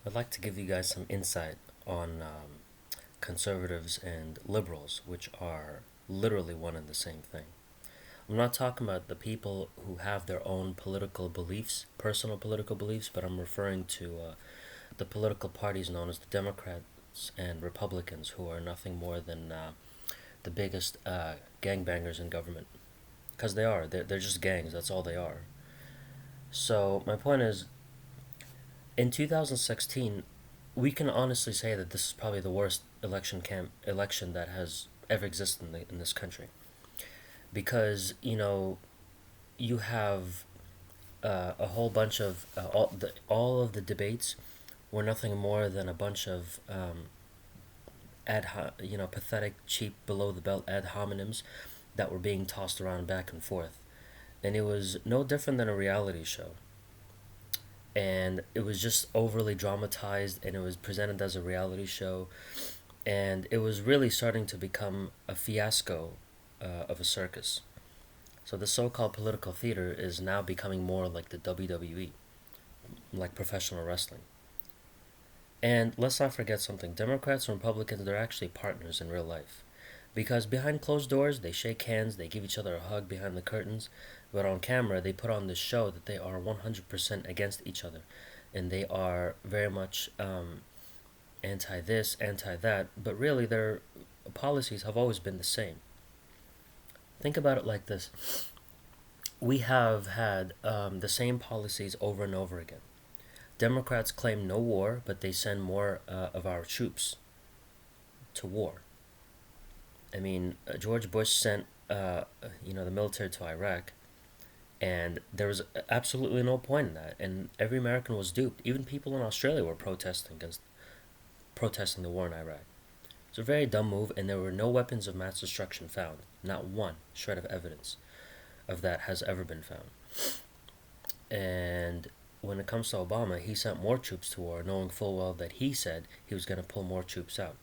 I'd like to give you guys some insight on conservatives and liberals, which are literally one and the same thing. I'm not talking about the people who have their own political beliefs, personal political beliefs, but I'm referring to the political parties known as the Democrats and Republicans, who are nothing more than the biggest gangbangers in government. Because they are. They're just gangs, that's all they are. So, my point is, in 2016, we can honestly say that this is probably the worst election that has ever existed in this country, because you have a whole bunch of all of the debates were nothing more than a bunch of pathetic, cheap, below the belt ad hominems that were being tossed around back and forth, and it was no different than a reality show, and it was just overly dramatized, and it was presented as a reality show, and it was really starting to become a fiasco of a circus. So the so-called political theater is now becoming more like the WWE, like professional wrestling. And let's not forget something: Democrats and Republicans, they're actually partners in real life, because behind closed doors they shake hands, they give each other a hug behind the curtains, but on camera they put on this show that they are 100% against each other, and they are very much anti this, anti that, but really their policies have always been the same. Think about it like this: we have had the same policies over and over again. Democrats claim no war, but they send more of our troops to war. I mean, George Bush sent the military to Iraq, and there was absolutely no point in that, and every American was duped. Even people in Australia were protesting the war in Iraq. It's a very dumb move, and there were no weapons of mass destruction found. Not one shred of evidence of that has ever been found. And when it comes to Obama, he sent more troops to war, knowing full well that he said he was going to pull more troops out.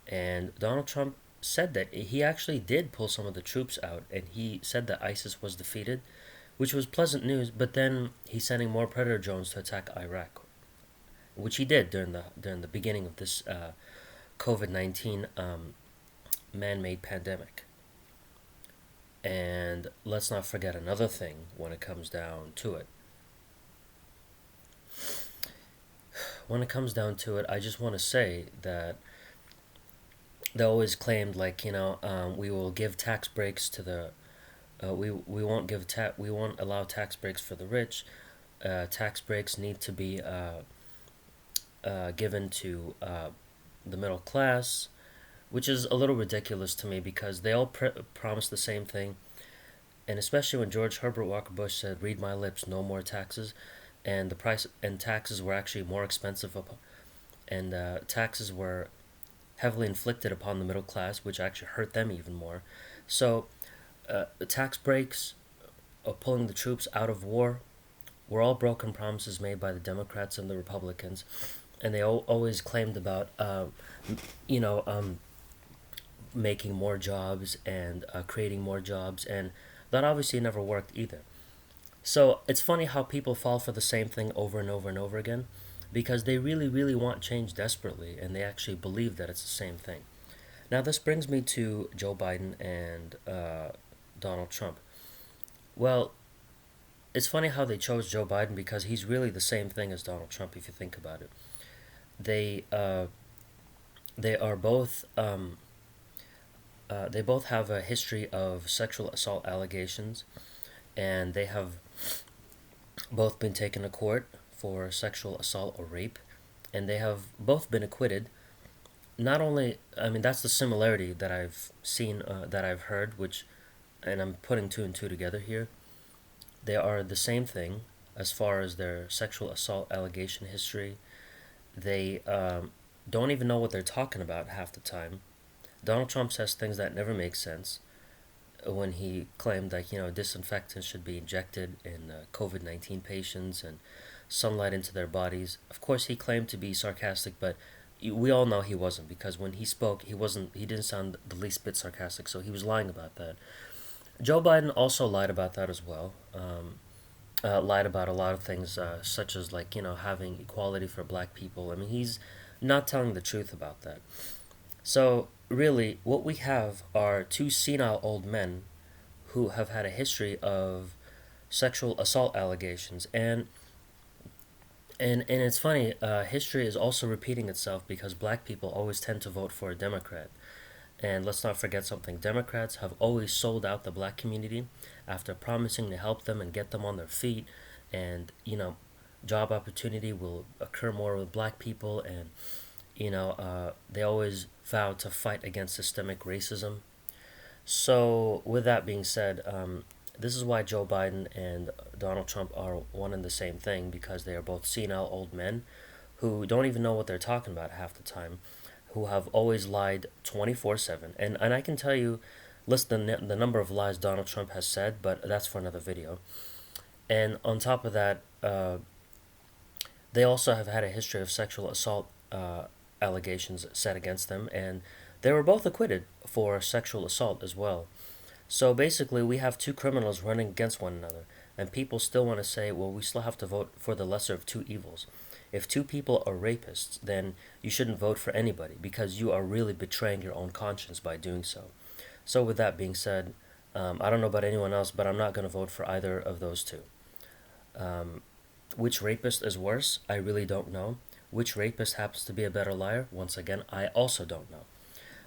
And Donald Trump said that he actually did pull some of the troops out, and he said that ISIS was defeated, which was pleasant news. But then he's sending more Predator drones to attack Iraq, which he did during the beginning of this COVID-19 man-made pandemic. And let's not forget another thing when it comes down to it. When it comes down to it, I just want to say that they always claimed, like, we will give tax breaks to the we won't allow tax breaks for the rich. Tax breaks need to be given to the middle class, which is a little ridiculous to me, because they all promise the same thing. And especially when George Herbert Walker Bush said, "Read my lips, no more taxes," and the price and taxes were actually more expensive, and taxes were heavily inflicted upon the middle class, which actually hurt them even more. So, the tax breaks, pulling the troops out of war, were all broken promises made by the Democrats and the Republicans, and they always claimed about, you know, making more jobs and creating more jobs, and that obviously never worked either. So it's funny how people fall for the same thing over and over and over again, because they really, really want change desperately, and they actually believe that it's the same thing. Now, this brings me to Joe Biden and Donald Trump. Well, it's funny how they chose Joe Biden, because he's really the same thing as Donald Trump if you think about it. They they are both they both have a history of sexual assault allegations, and they have both been taken to court for sexual assault or rape, and they have both been acquitted. Not only, I mean, that's the similarity that I've seen, that I've heard, which, and I'm putting two and two together here. They are the same thing as far as their sexual assault allegation history. They don't even know what they're talking about half the time. Donald Trump says things that never make sense, when he claimed that disinfectants should be injected in COVID-19 patients and sunlight into their bodies. Of course, he claimed to be sarcastic, but we all know he wasn't, because when he spoke, he wasn't. He didn't sound the least bit sarcastic, so he was lying about that. Joe Biden also lied about that as well. lied about a lot of things, such as like having equality for black people. I mean, he's not telling the truth about that. So really, what we have are two senile old men who have had a history of sexual assault allegations, and it's funny. History is also repeating itself because black people always tend to vote for a Democrat. And let's not forget something: Democrats have always sold out the black community after promising to help them and get them on their feet, and job opportunity will occur more with black people, and they always vow to fight against systemic racism. So, with that being said, this is why Joe Biden and Donald Trump are one and the same thing, because they are both senile old men who don't even know what they're talking about half the time, who have always lied 24/7. And I can tell you, list the number of lies Donald Trump has said, but that's for another video. And on top of that, they also have had a history of sexual assault allegations set against them, and they were both acquitted for sexual assault as well. So basically, we have two criminals running against one another, and people still want to say, well, we still have to vote for the lesser of two evils. If two people are rapists, then you shouldn't vote for anybody because you are really betraying your own conscience by doing so. So, with that being said, I don't know about anyone else, but I'm not going to vote for either of those two. Um, which rapist is worse? I really don't know. Which rapist happens to be a better liar? Once again, I also don't know.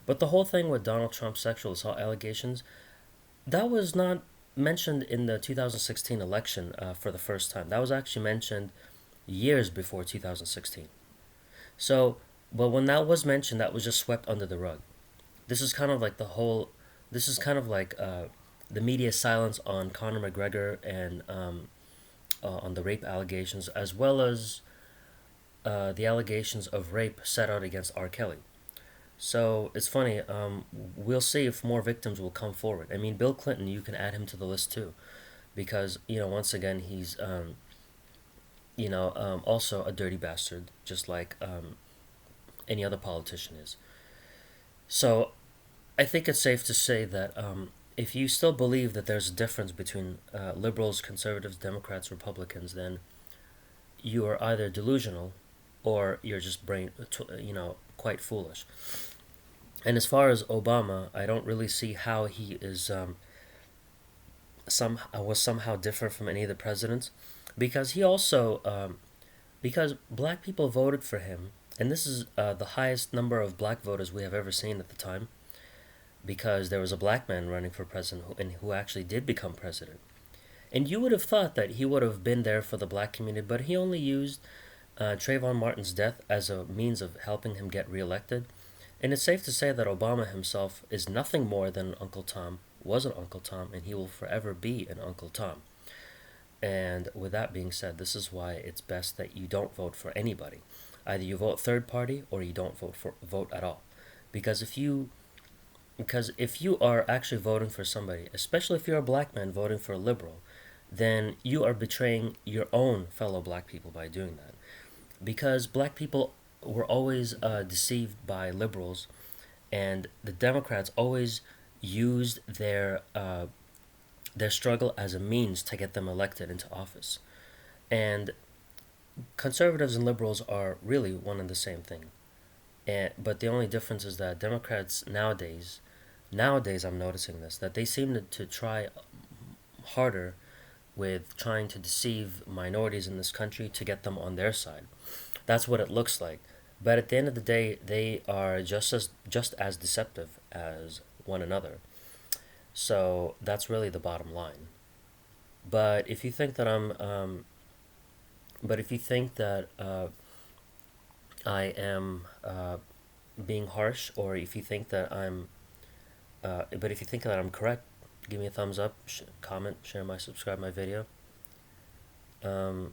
But the whole thing with Donald Trump's sexual assault allegations, that was not mentioned in the 2016 election for the first time. That was actually mentioned years before 2016. So, but when that was mentioned, that was just swept under the rug. This is kind of like the whole. This is kind of like the media silence on Conor McGregor and on the rape allegations, as well as the allegations of rape set out against R. Kelly. So it's funny. We'll see if more victims will come forward. I mean, Bill Clinton, you can add him to the list too, because once again he's also a dirty bastard, just like any other politician is. So I think it's safe to say that if you still believe that there's a difference between liberals, conservatives, Democrats, Republicans, then you are either delusional or you're just quite foolish. And as far as Obama, I don't really see how he is was somehow different from any of the presidents, because he also because black people voted for him, and this is the highest number of black voters we have ever seen at the time, because there was a black man running for president who actually did become president. And you would have thought that he would have been there for the black community, but he only used Trayvon Martin's death as a means of helping him get reelected. And it's safe to say that Obama himself is nothing more than Uncle Tom, was an Uncle Tom, and he will forever be an Uncle Tom. And with that being said, this is why it's best that you don't vote for anybody. Either you vote third party or you don't vote at all. Because if you are actually voting for somebody, especially if you're a black man voting for a liberal, then you are betraying your own fellow black people by doing that. Because black people were always deceived by liberals, and the Democrats always used their struggle as a means to get them elected into office. And conservatives and liberals are really one and the same thing. But the only difference is that Democrats nowadays I'm noticing this, that they seem to try harder with trying to deceive minorities in this country to get them on their side. That's what it looks like. But at the end of the day, they are just as deceptive as one another. So that's really the bottom line. But if you think that I am being harsh, or if you think that if you think that I'm correct, give me a thumbs up, comment, subscribe my video. Um,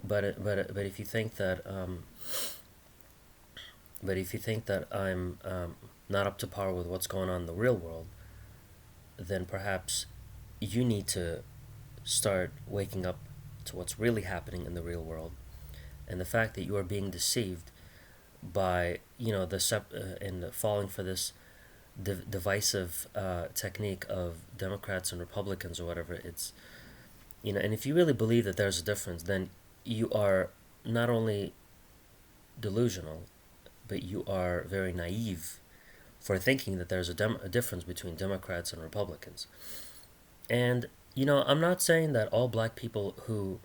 but if you think that I'm not up to par with what's going on in the real world, then perhaps you need to start waking up to what's really happening in the real world, and the fact that you are being deceived by and falling for this divisive technique of Democrats and Republicans or whatever. And if you really believe that there's a difference, then you are not only delusional, but you are very naive for thinking that there's a difference between Democrats and Republicans. And, I'm not saying that all black people who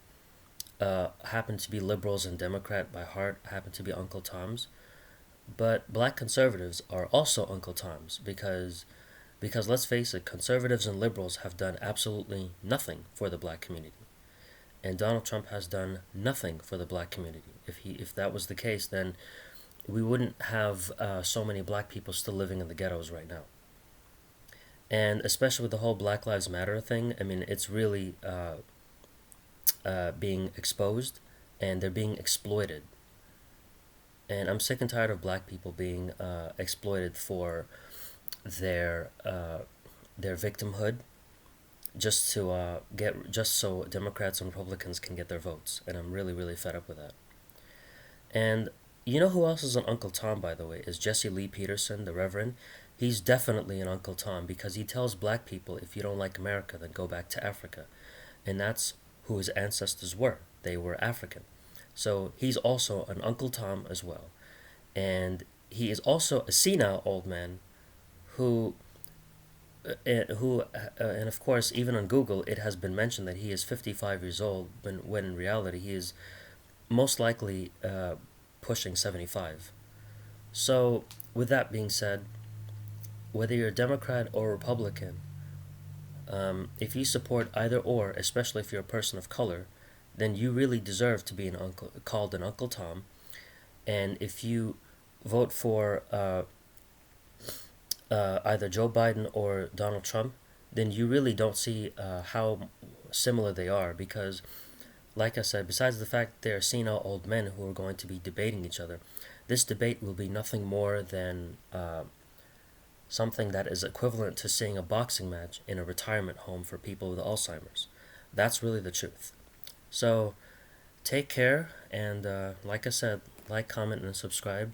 happen to be liberals and Democrat by heart happen to be Uncle Toms, but black conservatives are also Uncle Toms because let's face it, conservatives and liberals have done absolutely nothing for the black community. And Donald Trump has done nothing for the black community. If that was the case, then we wouldn't have so many black people still living in the ghettos right now. And especially with the whole Black Lives Matter thing, I mean, it's really being exposed and they're being exploited. And I'm sick and tired of black people being exploited for their their victimhood just so Democrats and Republicans can get their votes. And I'm really really fed up with that. And you know who else is an Uncle Tom, by the way, is Jesse Lee Peterson, the Reverend. He's definitely an Uncle Tom because he tells black people, if you don't like America, then go back to Africa. And that's who his ancestors were. They were African. So he's also an Uncle Tom as well. And he is also a senile old man who, and of course, even on Google, it has been mentioned that he is 55 years old, when in reality, he is most likely pushing 75. So, with that being said, whether you're a Democrat or Republican, if you support either or, especially if you're a person of color, then you really deserve to be called an Uncle Tom. And if you vote for either Joe Biden or Donald Trump, then you really don't see how similar they are because, like I said, besides the fact they're senile old men who are going to be debating each other, this debate will be nothing more than something that is equivalent to seeing a boxing match in a retirement home for people with Alzheimer's. That's really the truth. So, take care, and like I said, like, comment, and subscribe.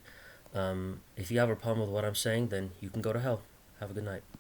If you have a problem with what I'm saying, then you can go to hell. Have a good night.